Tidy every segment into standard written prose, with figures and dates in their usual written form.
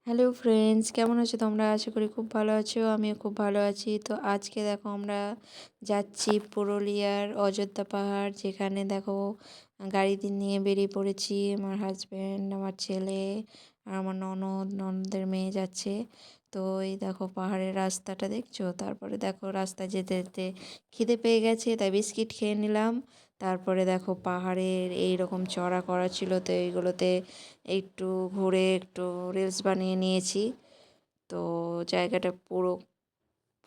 Hello friends, কেমন আছো তোমরা? আশা করি খুব ভালো আছো। আমিও খুব ভালো আছি। তো আজকে দেখো আমরা যাচ্ছি পুরুলিয়ার অযোধ্যা পাহাড়, যেখানে দেখো গাড়িতে নিয়ে বেরিয়ে পড়েছি। আমার হাজব্যান্ড, আমার ছেলে আর আমার ননদের মেয়ে যাচ্ছে। তো এই দেখো পাহাড়ের রাস্তাটা দেখছো। তারপরে দেখো রাস্তায় যেতে যেতে খিদে পেয়ে গেছে, তাই বিস্কিট খেয়ে নিলাম। তারপরে দেখো পাহাড়ের এই রকম চড়া করা ছিল, তো এইগুলোতে একটু ঘুরে একটু রিলস বানিয়ে নিয়েছি। তো জায়গাটা পুরো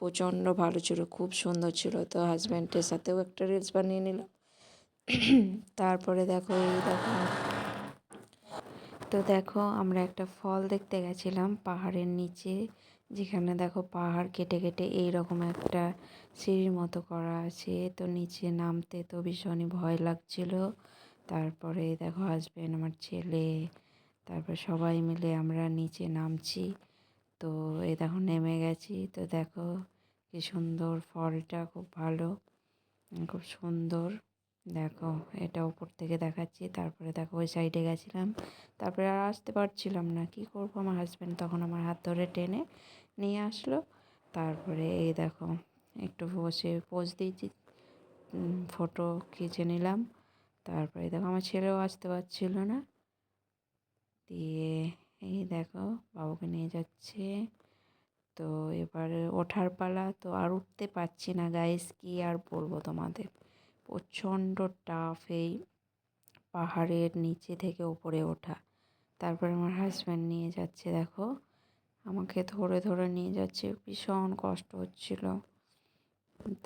প্রচণ্ড ভালো ছিল, খুব সুন্দর ছিল। তো হাজব্যান্ডের সাথেও একটা রিলস বানিয়ে নিলাম। তারপরে দেখো এই দেখো, তো দেখো আমরা একটা ফল দেখতে গেছিলাম পাহাড়ের নিচে, যেখানে দেখো পাহাড় কেটে কেটে এইরকম একটা সিঁড়ির মতো করা আছে। তো নিচে নামতে তো ভীষণই ভয় লাগছিল। তারপরে দেখো হাজব্যান্ড, আমার ছেলে, তারপর সবাই মিলে আমরা নিচে নামছি। তো এই দেখো নেমে গেছি। তো দেখো কি সুন্দর, ফলটা খুব ভালো, খুব সুন্দর। দেখো এটা উপর থেকে দেখাচ্ছি। তারপরে দেখো ওই সাইডে গেছিলাম, তারপরে আর আসতে পারছিলাম না, কি করবো। আমার হাজব্যান্ড তখন আমার হাত ধরে টেনে নিয়ে আসলো। তারপরে এই দেখো একটু বসে পোজ দিয়েছি, ফটো খিঁচে নিলাম। তারপরে দেখো আমার ছেলেও আসতে পারছিল না, দিয়ে এই দেখো বাবুকে নিয়ে যাচ্ছে। তো এবারে ওঠার পালা। তো আর উঠতে পারছি না গাইস, কি আর বলবো তোমাদের, প্রচণ্ড টাফ এই পাহাড়ের নিচে থেকে উপরে ওঠা। তারপরে আমার হাজব্যান্ড নিয়ে যাচ্ছে, দেখো আমাকে ধরে ধরে নিয়ে যাচ্ছে, ভীষণ কষ্ট হচ্ছিল।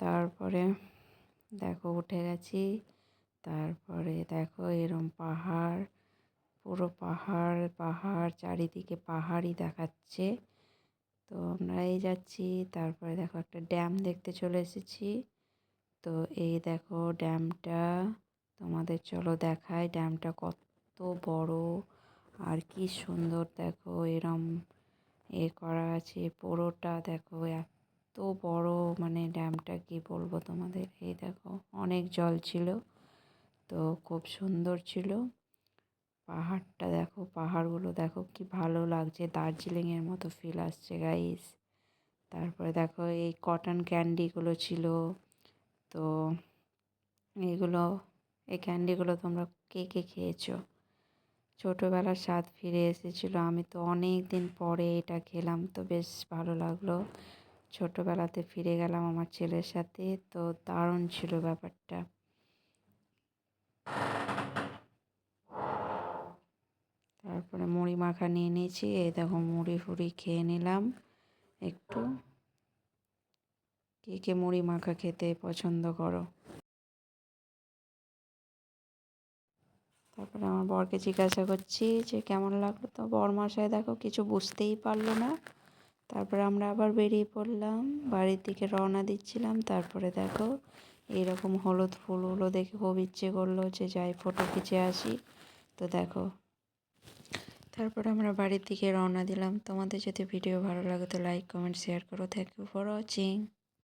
তারপরে দেখো উঠে গেছি। তারপরে দেখো এরম পাহাড়, পুরো পাহাড় পাহাড়, চারিদিকে পাহাড়ই দেখাচ্ছে। তো আমরা এই যাচ্ছি। তারপরে দেখো একটা ড্যাম দেখতে চলে এসেছি। তো এই দেখো ড্যামটা, তোমাদের চলো দেখাই ড্যামটা কত বড় আর কি সুন্দর। দেখো এরম করা আছে পুরোটা, দেখো এত বড়, মানে ড্যামটা কি বলবো তোমাদের। এই দেখো অনেক জল ছিল, তো খুব সুন্দর ছিল। পাহাড়টা দেখো, পাহাড়গুলো দেখো কি ভালো লাগছে, দার্জিলিংয়ের মতো ফিল আসছে গাইস। তারপরে দেখো এই কটন ক্যান্ডিগুলো ছিল। তো এইগুলো, এই ক্যান্ডিগুলো তোমরা কে কে খেয়েছো? ছোটোবেলার স্বাদ ফিরে এসেছিলো। আমি তো অনেক দিন পরে এটা খেলাম, তো বেশ ভালো লাগলো। ছোটোবেলাতে ফিরে গেলাম আমার ছেলের সাথে, তো দারুণ ছিল ব্যাপারটা। তারপরে মুড়ি মাখা নিয়ে নিয়েছি, এই দেখো মুড়ি ফুড়ি খেয়ে নিলাম একটু। কে কে মুড়ি মাখা খেতে পছন্দ করো? তারপরে আমার বরকে জিজ্ঞাসা করছি যে কেমন লাগলো, তো বরমশাই দেখো কিছু বুঝতেই পারলো না। তারপরে আমরা আবার বেরিয়ে পড়লাম, বাড়ির দিকে রওনা দিচ্ছিলাম। তারপরে দেখো এইরকম হলুদ ফুলগুলো দেখে খুব ইচ্ছে করলো যে যাই ফটো খিচে আসি। তো দেখো তারপরে আমরা বাড়ির দিকে রওনা দিলাম। তোমাদের যদি ভিডিও ভালো লাগে তো লাইক কমেন্ট শেয়ার করো। Thank you for watching.